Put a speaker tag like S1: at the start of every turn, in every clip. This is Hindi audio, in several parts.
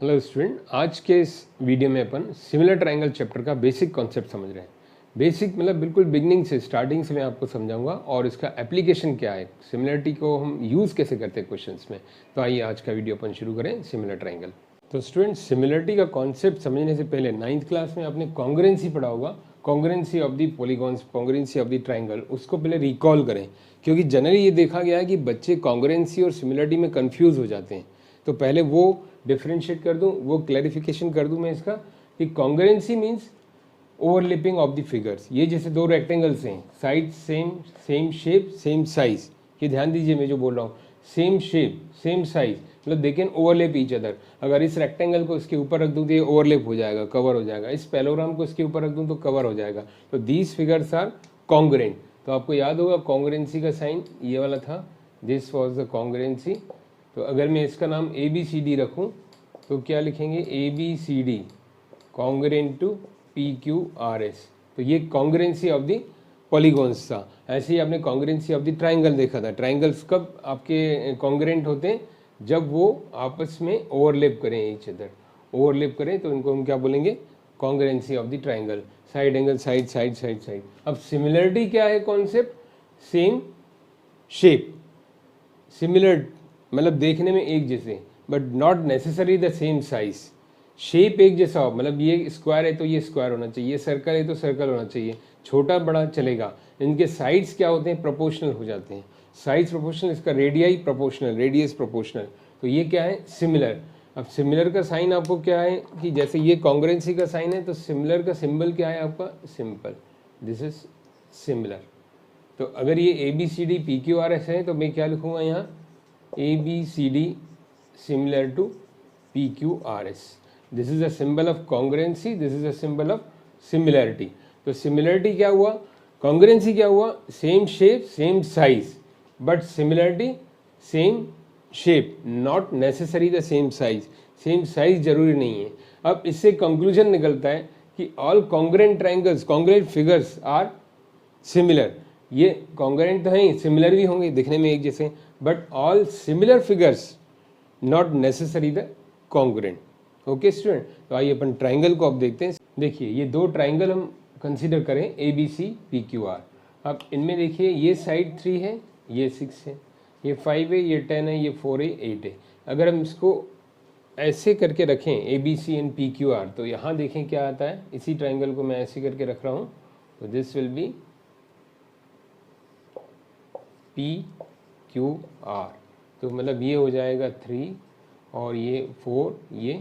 S1: हेलो स्टूडेंट, आज के इस वीडियो में अपन सिमिलर ट्रायंगल चैप्टर का बेसिक कॉन्सेप्ट समझ रहे हैं। बेसिक मतलब बिल्कुल बिगनिंग से स्टार्टिंग से मैं आपको समझाऊंगा और इसका एप्लीकेशन क्या है, सिमिलरिटी को हम यूज़ कैसे करते हैं क्वेश्चंस में। तो आइए आज का वीडियो अपन शुरू करें सिमिलर ट्रायंगल। तो स्टूडेंट, सिमिलरिटी का कॉन्सेप्ट समझने से पहले 9th क्लास में आपने कॉन्ग्रुएंसी पढ़ा होगा, congruency of the polygons, congruency of the triangle. उसको पहले रिकॉल करें, क्योंकि जनरली ये देखा गया है कि बच्चे कॉन्ग्रुएंसी और सिमिलरिटी में कन्फ्यूज़ हो जाते हैं। तो पहले वो डिफ्रेंशिएट कर दूं, वो क्लैरिफिकेशन कर दूं मैं इसका कि congruency means overlapping of the figures. ये जैसे दो रेक्टेंगल्स हैं, side same, same shape same size. ये ध्यान दीजिए मैं जो बोल रहा हूँ, सेम शेप सेम साइज मतलब they can overlap each other. अगर इस रेक्टेंगल को इसके ऊपर रख दूँ तो ये ओवरलैप हो जाएगा, कवर हो जाएगा। इस पैलोग्राम को इसके ऊपर रख दूँ तो कवर हो जाएगा। तो दीज फिगर्स आर कॉन्ग्रुएंट। तो आपको याद होगा कॉन्ग्रुएंसी का साइन ये वाला था, दिस वॉज द कॉन्ग्रुएंसी। तो अगर मैं इसका नाम ABCD रखूं तो क्या लिखेंगे, ABCD कॉन्ग्रुएंट टू PQRS। तो ये कॉन्ग्रुएंसी ऑफ द पॉलीगॉन्स था। ऐसे ही आपने कॉन्ग्रुएंसी ऑफ द ट्रायंगल देखा था। ट्रायंगल्स कब आपके कॉन्ग्रुएंट होते हैं, जब वो आपस में ओवरलैप करें, ईच अदर ओवरलैप करें, तो इनको हम क्या बोलेंगे, congruency of the triangle. Side angle, side side side side. अब सिमिलरिटी क्या है कॉन्सेप्ट, सेम शेप, सिमिलर मतलब देखने में एक जैसे, but not necessary the same size. Shape एक जैसा हो, मतलब ये स्क्वायर है तो ये स्क्वायर होना चाहिए, ये सर्कल है तो सर्कल होना चाहिए, छोटा बड़ा चलेगा। इनके साइड्स क्या होते हैं, प्रोपोर्शनल हो जाते हैं। साइड्स प्रोपोर्शनल, इसका रेडियाई प्रोपोर्शनल, रेडियस प्रोपोर्शनल। तो ये क्या है, सिमिलर। अब सिमिलर का साइन आपको क्या है कि जैसे ये कॉन्ग्रुएंसी का साइन है, तो सिमिलर का सिंबल क्या है आपका, सिंपल, दिस इज सिमिलर। तो अगर ये ABCD PQRS है तो मैं क्या लिखूंगा यहाँ, ABCD similar to PQRS. This is a symbol of congruency, this is a symbol of similarity. तो similarity क्या हुआ, congruency क्या हुआ, same shape same size, but similarity same shape, not necessary the same size. same size जरूरी नहीं है। अब इससे conclusion निकलता है कि all congruent triangles, congruent figures are similar। ये कॉन्ग्रुएंट तो हैं, सिमिलर भी होंगे, दिखने में एक जैसे, but all similar figures not necessary the congruent. Okay student, तो आइए अपन ट्राइंगल को अब देखते हैं। देखिए ये दो ट्राइंगल हम कंसीडर करें, ABC PQR। अब इनमें देखिए ये साइड 3 है, ये 6 है, ये 5 है, ये 10 है, ये 4 है, 8 है। अगर हम इसको ऐसे करके रखें ABC एंड PQR, तो यहाँ देखें क्या आता है। इसी ट्राइंगल को मैं ऐसे करके रख रहा हूँ, तो दिस विल बी PQR। तो मतलब ये हो जाएगा 3 और ये 4, ये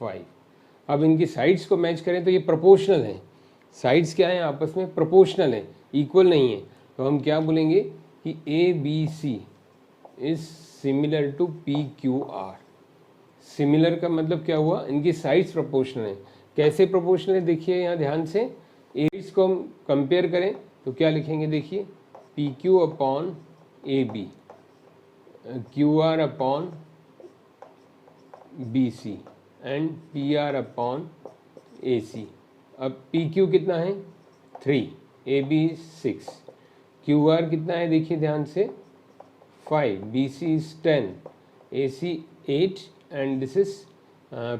S1: 5। अब इनकी साइड्स को मैच करें तो ये प्रोपोर्शनल है। साइड्स क्या है, आपस में प्रोपोर्शनल है, इक्वल नहीं है। तो हम क्या बोलेंगे कि ABC is similar to PQR। Similar का मतलब क्या हुआ, इनकी साइड्स प्रोपोर्शनल है। कैसे प्रोपोर्शनल है, देखिए यहाँ ध्यान से। एज को हम कंपेयर करें तो क्या लिखेंगे, देखिए PQ upon AB, QR upon BC and PR upon AC। अब PQ कितना है, 3, AB 6, QR कितना है देखिए ध्यान से, 5, BC is 10, AC 8 and this is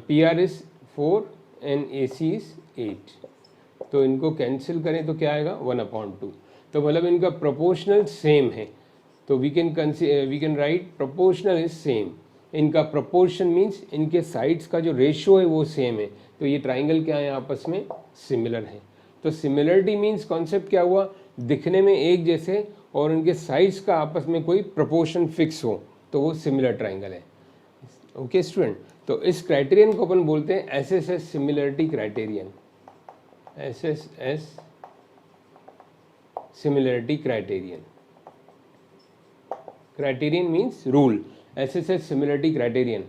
S1: PR is 4 and AC is 8। तो इनको कैंसिल करें तो क्या आएगा, 1/2। तो मतलब इनका प्रोपोर्शनल सेम है। तो we can write proportional is same. इनका प्रोपोर्शन मीन्स इनके साइड्स का जो रेशियो है वो सेम है। तो ये ट्राइंगल क्या है, आपस में सिमिलर है। तो सिमिलरिटी मीन्स कॉन्सेप्ट क्या हुआ, दिखने में एक जैसे और इनके साइड्स का आपस में कोई प्रोपोर्शन फिक्स हो, तो वो सिमिलर ट्राइंगल है। ओके स्टूडेंट, तो इस क्राइटेरियन को अपन बोलते हैं SSS similarity criterion. SSS similarity criterion. Criterion means rule, SSS similarity criterion.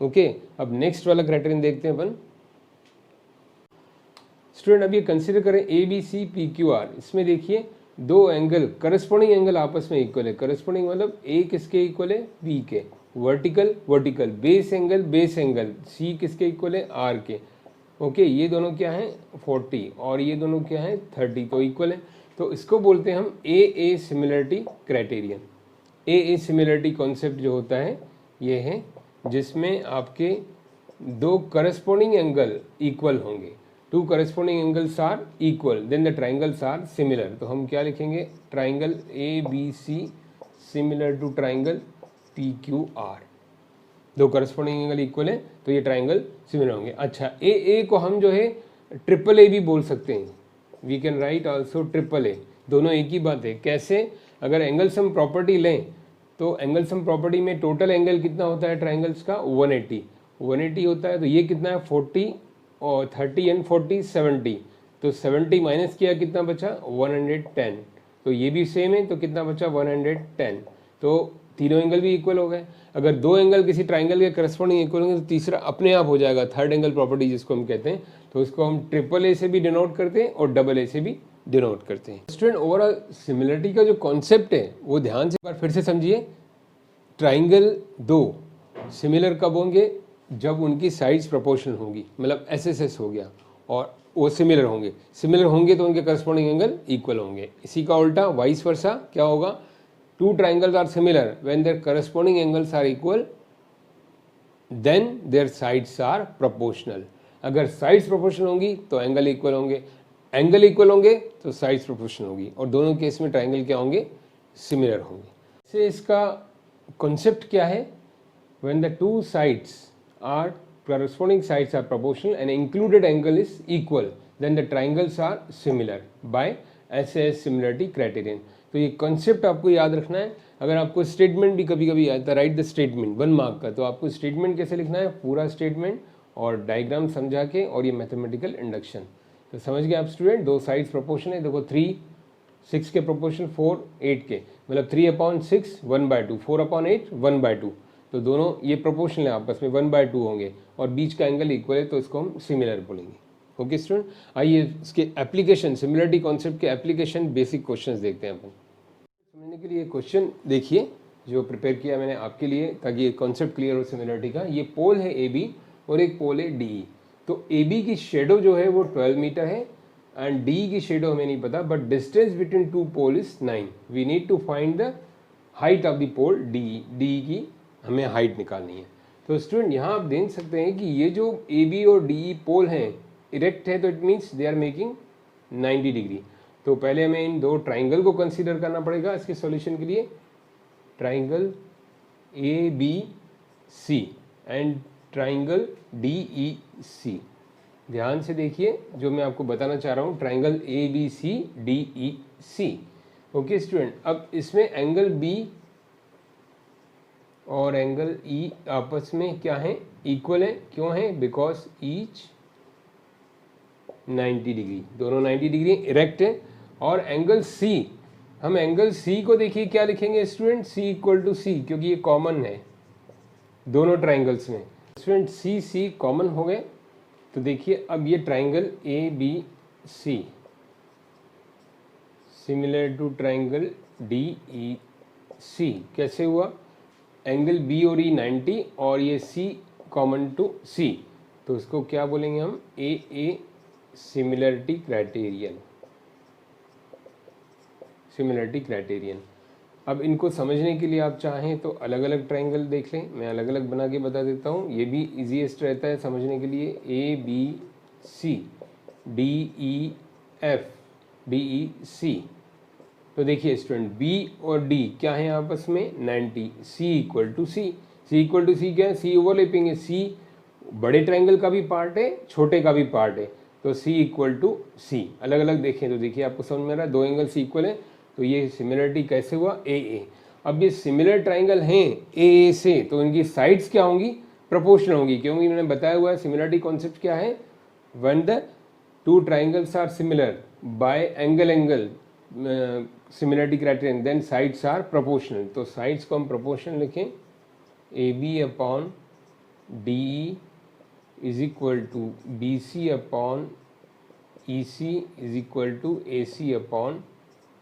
S1: Okay, अब नेक्स्ट वाला क्राइटेरियन देखते हैं अपन। स्टूडेंट अब ये कंसिडर करें ABC PQR। इसमें देखिए दो एंगल, करस्पॉन्डिंग एंगल आपस में इक्वल है। करस्पॉन्डिंग मतलब A किसके इक्वल है, B के। Vertical vertical, base angle C किसके इक्वल है, R के। ओके, ये दोनों क्या है 40 और ये दोनों क्या है 30, तो इक्वल है। तो इसको बोलते हैं हम AA similarity criterion. AA similarity concept जो होता है ये है जिसमें आपके दो करस्पॉन्डिंग एंगल इक्वल होंगे, two corresponding angles are equal, then the triangles are similar. तो हम क्या लिखेंगे, triangle A B C similar to triangle P Q R. दो करस्पॉन्डिंग एंगल इक्वल है तो ये ट्राइंगल सिमिलर होंगे। अच्छा, ए को हम जो है ट्रिपल ए भी बोल सकते हैं, we can write also triple A. दोनों एक ही बात है। कैसे, अगर एंगल सम प्रॉपर्टी लें तो एंगल सम प्रॉपर्टी में टोटल एंगल कितना होता है ट्राइंगल्स का, 180 होता है। तो ये कितना है 40 और 30 एंड 40 70, तो 70 माइनस किया कितना बचा 110, तो ये भी सेम है, तो कितना बचा 110। तो तीनों एंगल भी इक्वल हो गए। अगर दो एंगल किसी ट्राइंगल के करस्पॉन्डिंग इक्वल होंगे तो तीसरा अपने आप हो जाएगा, थर्ड एंगल प्रॉपर्टी जिसको हम कहते हैं। तो इसको हम ट्रिपल ए से भी डिनोट करते हैं और डबल ए से भी डिनोट करते हैं। स्टूडेंट, ओवरऑल सिमिलरिटी का जो कॉन्सेप्ट है वो ध्यान से एक बार फिर से समझिए। ट्राइंगल दो सिमिलर कब होंगे, जब उनकी साइड्स प्रोपोर्शनल होंगी, मतलब एस हो गया, और वो सिमिलर होंगे तो उनके करस्पॉन्डिंग एंगल इक्वल होंगे। इसी का उल्टा वाइस वर्सा क्या होगा, two triangles are similar when their corresponding angles are equal then their sides are proportional. अगर साइड्स प्रोपोर्शनल होंगी तो एंगल इक्वल होंगे तो साइड्स प्रोपोर्शनल होगी, और दोनों केस में ट्राइंगल क्या होंगे, सिमिलर होंगे। इससे इसका कॉन्सेप्ट क्या है, when the two sides are corresponding sides are proportional and included angle is equal, then the triangles are similar by SAS similarity criterion। तो ये कॉन्सेप्ट आपको याद रखना है। अगर आपको स्टेटमेंट भी कभी कभी आता है, राइट द स्टेटमेंट 1 मार्क का, तो आपको स्टेटमेंट कैसे लिखना है, पूरा स्टेटमेंट और डायग्राम समझा के, और ये मैथमेटिकल इंडक्शन। तो समझ गए आप स्टूडेंट, दो साइड्स प्रोपोर्शनल है। देखो 3 6 के प्रोपोर्शनल, 4 8 के, मतलब 3/6 1/2, 4/8 1/2। तो दोनों ये प्रोपोर्शनल है आपस में, 1/2 होंगे, और बीच का एंगल इक्वल है, तो इसको हम सिमिलर बोलेंगे। ओके स्टूडेंट, आइए इसके एप्लीकेशन, सिमिलरिटी कॉन्सेप्ट के एप्लीकेशन बेसिक क्वेश्चंस देखते हैं अपन। समझने के लिए क्वेश्चन देखिए जो प्रिपेयर किया मैंने आपके लिए, ताकि ये कॉन्सेप्ट क्लियर हो सिमिलरिटी का। ये पोल है ए बी और एक पोल है डी। तो ए बी की शेडो जो है वो 12 मीटर है, एंड डी की शेडो हमें नहीं पता, but distance between two pole is 9। We need to find the height of the pole D की हमें हाइट निकालनी है। तो स्टूडेंट, यहाँ आप देख सकते हैं कि ये जो ए बी और डी पोल हैं इरेक्ट है, तो it means they are making 90 degree. तो पहले हमें इन दो ट्राइंगल को कंसीडर करना पड़ेगा इसके सॉल्यूशन के लिए। Triangle A B C and triangle D E C. ध्यान से देखिए जो मैं आपको बताना चाह रहा हूँ, triangle A B C D E C. Okay student, अब इसमें एंगल बी और एंगल ई आपस में क्या है, इक्वल है। क्यों है, बिकॉज ईच 90 डिग्री, दोनों 90 डिग्री इरेक्ट है। और एंगल सी, हम एंगल सी को देखिए क्या लिखेंगे स्टूडेंट, सी इक्वल टू सी, क्योंकि ये कॉमन है दोनों ट्राइंगल्स में। स्टूडेंट सी कॉमन हो गए, तो देखिए अब ये triangle A B C similar to triangle D E C कैसे हुआ, एंगल बी और ई 90 और ये सी कॉमन टू सी, तो उसको क्या बोलेंगे हम, ए सिमिलरिटी क्राइटेरियन। अब इनको समझने के लिए आप चाहें तो अलग अलग ट्राइंगल देख लें, मैं अलग अलग बना के बता देता हूँ, ये भी इजीएस्ट रहता है समझने के लिए। A B C D E F D E C. तो देखिए स्टूडेंट, बी और डी क्या है आपस में 90, सी इक्वल टू सी क्या है, सी ओवरलैपिंग है, सी बड़े ट्राइंगल का भी पार्ट है, छोटे का भी पार्ट है, तो सी इक्वल टू सी। अलग अलग देखें तो देखिए आपको समझ में आ रहा है, दो एंगल सी इक्वल है, तो ये सिमिलरिटी कैसे हुआ, ए। अब ये सिमिलर ट्राइंगल हैं ए से, तो इनकी साइड्स क्या होंगी, प्रोपोर्शनल होंगी, क्योंकि मैंने बताया हुआ है सिमिलरिटी कॉन्सेप्ट क्या है, when the two triangles are similar by angle similarity criterion, then sides are proportional. तो साइड्स को हम प्रोपोर्शनल लिखें, A B upon D E is equal to B C upon E C is equal to A C upon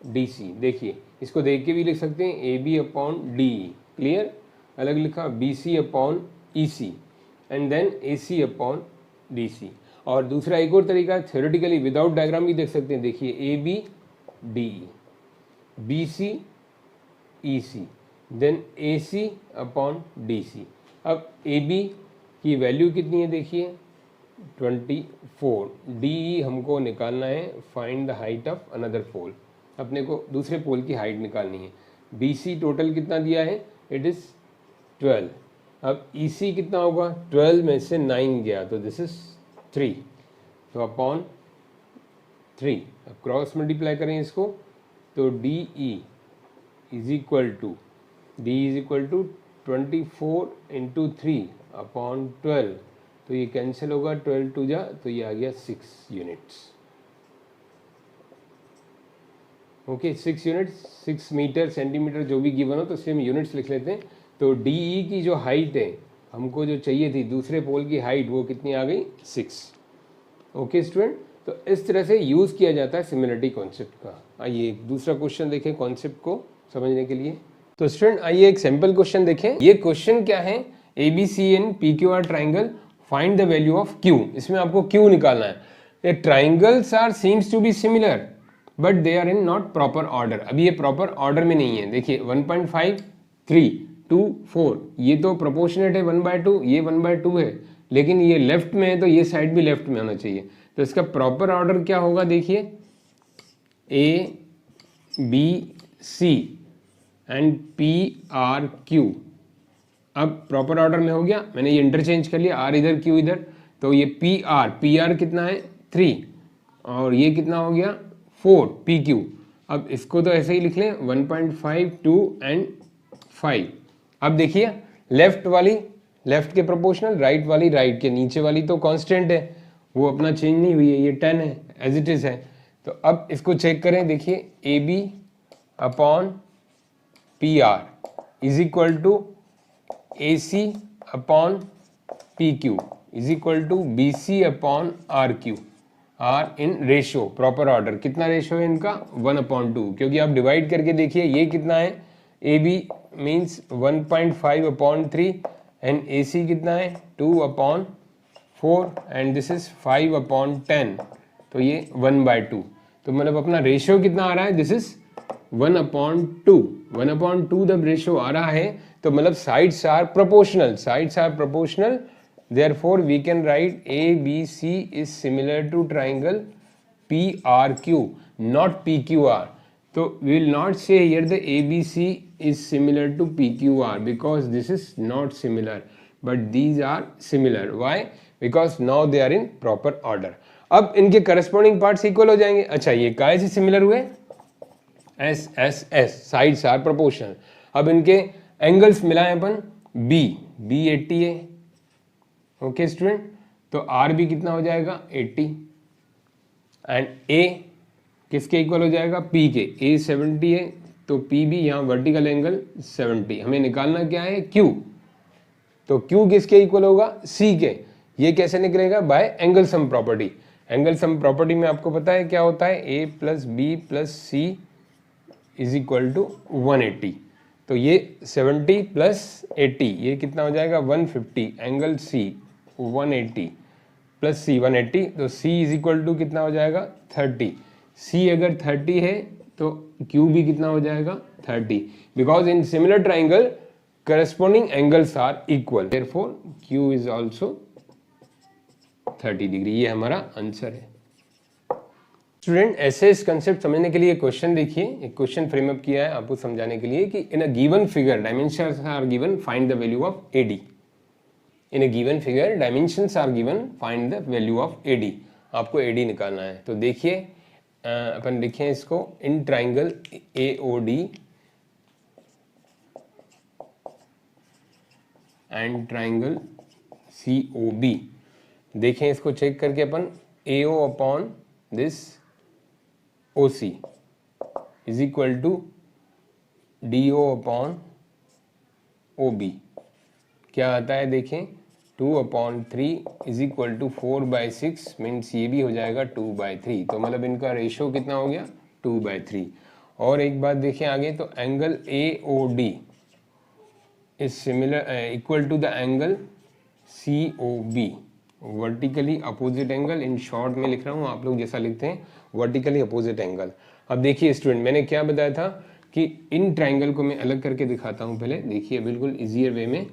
S1: D C. देखिए इसको देख के भी लिख सकते हैं, A B upon D E, clear, अलग लिखा, B C upon E C and then A C upon D C. और दूसरा एक और तरीका, थ्योरेटिकली विदाउट डायग्राम भी देख सकते हैं। देखिए A B D E, B C E C, then A C upon D C. अब ए बी की वैल्यू कितनी है देखिए 24, डी हमको निकालना है, find the height of another pole, अपने को दूसरे पोल की हाइट निकालनी है। बी सी टोटल कितना दिया है, इट इज़ 12। अब ई सी कितना होगा, 12 में से 9 गया तो दिस इज 3, तो अपॉन 3। अब क्रॉस मल्टीप्लाई करें इसको तो D E is equal to 24 into 3 upon 12, तो ये कैंसिल होगा, 12 टू जा तो ये आ गया 6 units. Okay 6 units, 6 metre centimetre जो भी गिवन हो तो सेम यूनिट्स लिख लेते हैं। तो डी ई की जो हाइट है हमको जो चाहिए थी दूसरे पोल की हाइट, वो कितनी आ गई 6। ओके स्टूडेंट, तो इस तरह से यूज़ किया जाता है सिमिलरिटी कॉन्सेप्ट का। आइए एक दूसरा क्वेश्चन देखें कॉन्सेप्ट को समझने के लिए। तो स्टूडेंट आइए एक सिंपल क्वेश्चन देखें। ये क्वेश्चन क्या है, A B C and P Q R triangle, find the value of Q. इसमें आपको क्यू निकालना है। ये triangles are seems to be similar but they are in not proper order. अभी ये प्रॉपर ऑर्डर में नहीं है। देखिए 1.5 3 2 4, ये तो प्रोपोर्शनेट है 1/2, ये 1/2 है, लेकिन ये लेफ्ट में है तो ये साइड भी लेफ्ट में होना चाहिए। तो इसका प्रॉपर ऑर्डर क्या होगा, देखिए A B C and P R Q. अब प्रॉपर ऑर्डर में हो गया, मैंने ये इंटरचेंज कर लिया, आर इधर क्यू इधर, तो ये पी आर कितना है 3 और ये कितना हो गया 4 पी क्यू। अब इसको तो ऐसे ही लिख लें 1.5 2 एंड 5। अब देखिए लेफ्ट वाली लेफ्ट के प्रोपोर्शनल, राइट वाली राइट के, नीचे वाली तो कांस्टेंट है, वो अपना चेंज नहीं हुई है, ये 10 है एज इट इज है। तो अब इसको चेक करें, देखिए A B upon P R is equal to A C upon P Q is equal to B C upon R Q, are in ratio proper order. कितना रेशो है इनका 1/2, क्योंकि आप डिवाइड करके देखिए ये कितना है, ए बी मीन्स 1.5/3 एंड ए सी कितना है 2/4 एंड दिस इज 5/10, तो ये 1/2। तो मतलब अपना रेशियो कितना आ रहा है, दिस इज 1/2। 1/2 जब रेशियो आ रहा है तो मतलब sides are proportional, therefore we can write ABC is similar to triangle PRQ, not PQR. So we will not say here the ABC is similar to PQR because this is not similar, but these are similar. Why? Because now they are in proper order. अब इनके corresponding parts equal हो जाएंगे। अच्छा ये काहे से similar हुए, S S S, sides are proportional। अब इनके angles मिलाएं अपन, B 80 है, ओके स्टूडेंट, तो आर भी कितना हो जाएगा 80 एंड ए किसके इक्वल हो जाएगा, पी के, ए 70 है तो पी भी यहाँ वर्टिकल एंगल 70। हमें निकालना क्या है क्यू, तो क्यू किसके इक्वल होगा सी के। ये कैसे निकलेगा, by angle sum property. Angle sum property में आपको पता है क्या होता है, A plus B plus C is equal to 180। तो ये 70 प्लस 80 ये कितना हो जाएगा 150, एंगल सी 180 प्लस सी 180, तो सी इज इक्वल टू कितना हो जाएगा 30। सी अगर 30 है तो क्यू भी कितना हो जाएगा 30, because in similar triangle corresponding angles are equal, therefore Q is also 30 degree. ये हमारा आंसर है। स्टूडेंट ऐसे इस कंसेप्ट समझने के लिए क्वेश्चन देखिए, एक क्वेश्चन फ्रेम अप किया है आपको समझाने के लिए कि in a given figure dimensions are given, find the value of AD. In a given figure dimensions are given, find the value of AD. आपको एडी निकालना है। तो देखिए अपन लिखें इसको, in triangle AOD and triangle COB, देखें इसको चेक करके अपन, AO upon this OC is equal to DO upon OB क्या आता है देखें, 2/3 is equal to 4/6 मीन्स ये भी हो जाएगा 2/3। तो मतलब इनका रेशियो कितना हो गया 2/3। और एक बात देखें आगे, तो angle AOD is similar equal to the angle COB, vertically opposite angle. In short में लिख रहा हूँ, आप लोग जैसा लिखते हैं वर्टिकली अपोजिट एंगल। अब देखिए स्टूडेंट, मैंने क्या बताया था कि इन ट्राइंगल को मैं अलग करके दिखाता हूँ पहले। देखिए बिल्कुल इजियर वे में,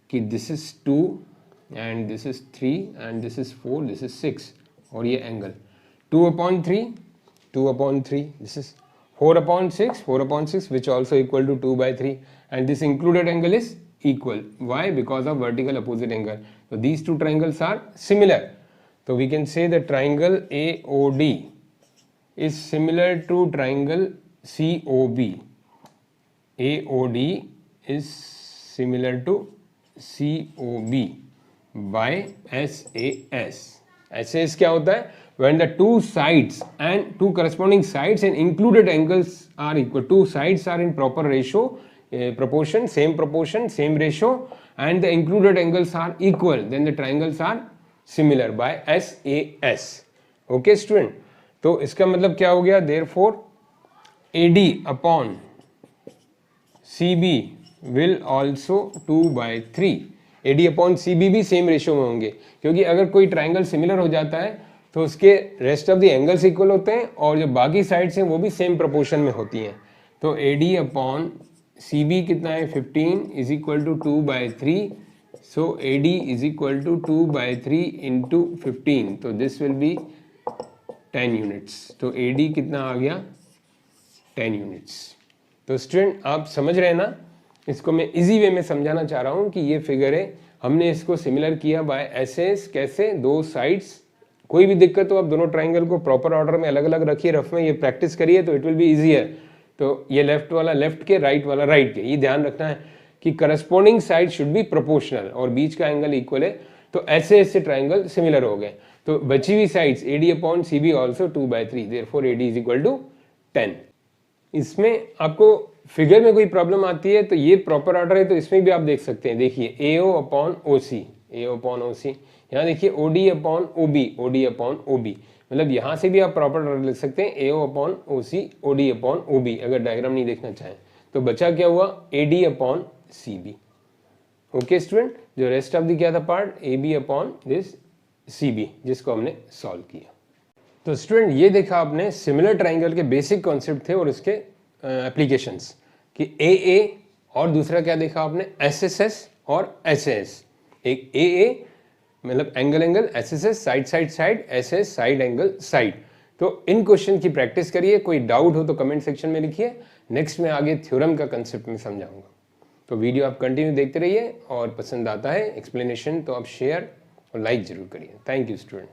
S1: कि this is 2 and this is 3 and this is 4, this is 6 और ये angle 2/3, 2/3, this is 4/6, 4/6 which also equal to 2/3 and this included angle is equal. Why? Because of vertical opposite angle. So these two triangles are similar. So we can say the triangle AOD is similar to triangle COB. AOD is similar to COB by SAS. SAS क्या होता है? When the two sides and two corresponding sides and included angles are equal, two sides are in proper ratio, proportion, same ratio, and the included angles are equal, then the triangles are similar by SAS. Okay student, तो इसका मतलब क्या हो गया? Therefore AD upon CB will also 2/3. AD upon CB भी सेम रेशियो में होंगे, क्योंकि अगर कोई ट्राइंगल सिमिलर हो जाता है तो उसके rest of the angles equal होते हैं और जो बाकी साइड्स हैं वो भी सेम प्रोपोर्शन में होती हैं. तो AD अपॉन CB कितना है? 15 is equal to 2/3. So AD is equal to 2/3 into 15. तो दिस विल बी 10 यूनिट्स. तो AD कितना आ गया? 10 यूनिट्स. तो स्टूडेंट आप समझ रहे हैं ना, इसको मैं इजी वे में समझाना चाह रहा हूँ कि ये फिगर है, हमने इसको सिमिलर किया बाय एसएस. कैसे? दो साइड्स. कोई भी दिक्कत हो आप दोनों ट्राइंगल को प्रॉपर ऑर्डर में अलग अलग रखिए, रफ में ये प्रैक्टिस करिए तो इट विल बी इजियर. तो ये लेफ्ट वाला लेफ्ट के, राइट वाला राइट के, ये ध्यान रखना है कि corresponding side should be proportional और बीच का एंगल इक्वल है. तो ऐसे ऐसे ट्राइंगल सिमिलर हो गए. तो बची हुई sides AD upon CB also 2/3. Therefore AD is equal to 10. इसमें आपको फिगर में कोई प्रॉब्लम आती है तो ये प्रॉपर ऑर्डर है, तो इसमें भी आप देख सकते हैं. देखिए AO upon OC, AO upon OC. यहाँ देखिए OD upon OB, OD upon OB. मतलब यहाँ से भी आप प्रॉपर ऑर्डर लिख सकते हैं AO upon OC, OD upon OB, अगर डायग्राम नहीं देखना चाहें. तो बचा क्या हुआ? AD upon CB. Okay student, जो रेस्ट ऑफ द क्या था part? AB upon this CB, जिसको हमने सॉल्व किया. तो स्टूडेंट ये देखा आपने सिमिलर ट्राइंगल के बेसिक कॉन्सेप्ट थे और उसके एप्लीकेशंस कि AA और दूसरा क्या देखा आपने? SSS और SAS. एक AA मतलब angle angle, SSS side side side, SS side angle side. तो इन क्वेश्चन की प्रैक्टिस करिए. कोई डाउट हो तो कमेंट सेक्शन में लिखिए. नेक्स्ट में आगे थ्योरम का कंसेप्ट में समझाऊंगा. तो वीडियो आप कंटिन्यू देखते रहिए और पसंद आता है एक्सप्लेनेशन तो आप शेयर और लाइक जरूर करिए. Thank you student.